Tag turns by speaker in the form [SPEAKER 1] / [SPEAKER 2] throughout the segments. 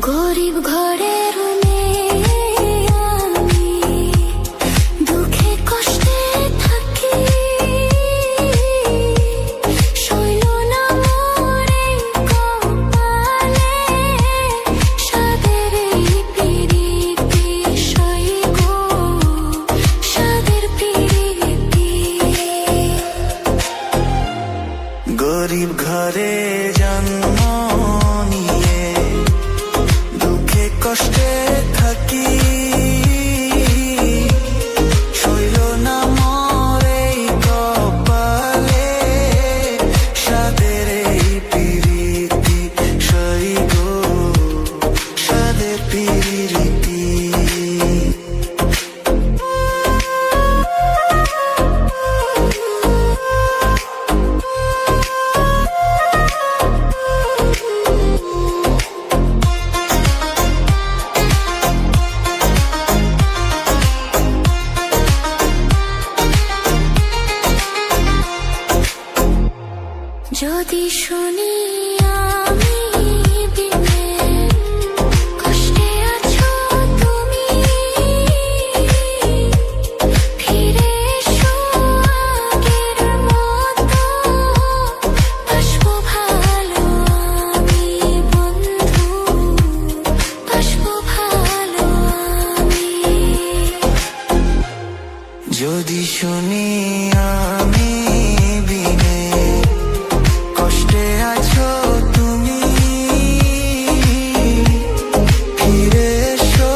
[SPEAKER 1] গরিব ঘরের মেয়ে আমি, দুঃখে কষ্টে থাকি, সইল না মোরে কপালে, সাদের এই পিরিতি সই গো, সাদের পিরিতি।
[SPEAKER 2] গরিব ঘরে জন্ম নিয়ে দুঃখে কষ্টে থাকি, সইল না মোরে কপালে, সাদের এই পিরিতি সই গো, সাদের পিরিতি।
[SPEAKER 1] যদি শুনি আমি বিনে কষ্টে আছো তুমি, ফিরে এসো আগের মতো, বাসবো ভালো আমি বন্ধু, বাসবো ভালো আমি।
[SPEAKER 2] যদি শুনি আমি বিনে কষ্টে আছো তুমি, ফিরে এসো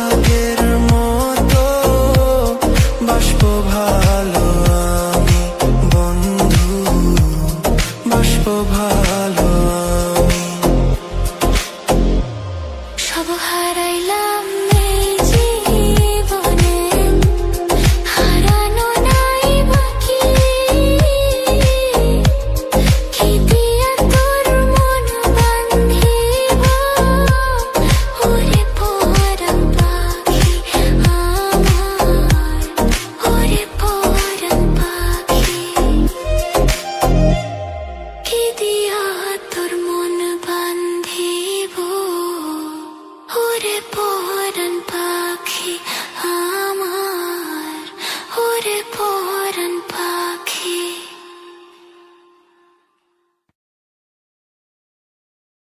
[SPEAKER 2] আগের মতো, বাসবো ভালো আমি বন্ধু, বাসবো ভালো আমি।
[SPEAKER 1] সব হারাইলাম এই জীবনে, হারানো নাই বাকি, কি দিয়া তোর মন বান্ধিব, ওরে পরাণ পাখি আমার, ওরে পরাণ পাখি, কি দিয়া তোর মন বান্ধিব, ওরে পরাণ পাখি।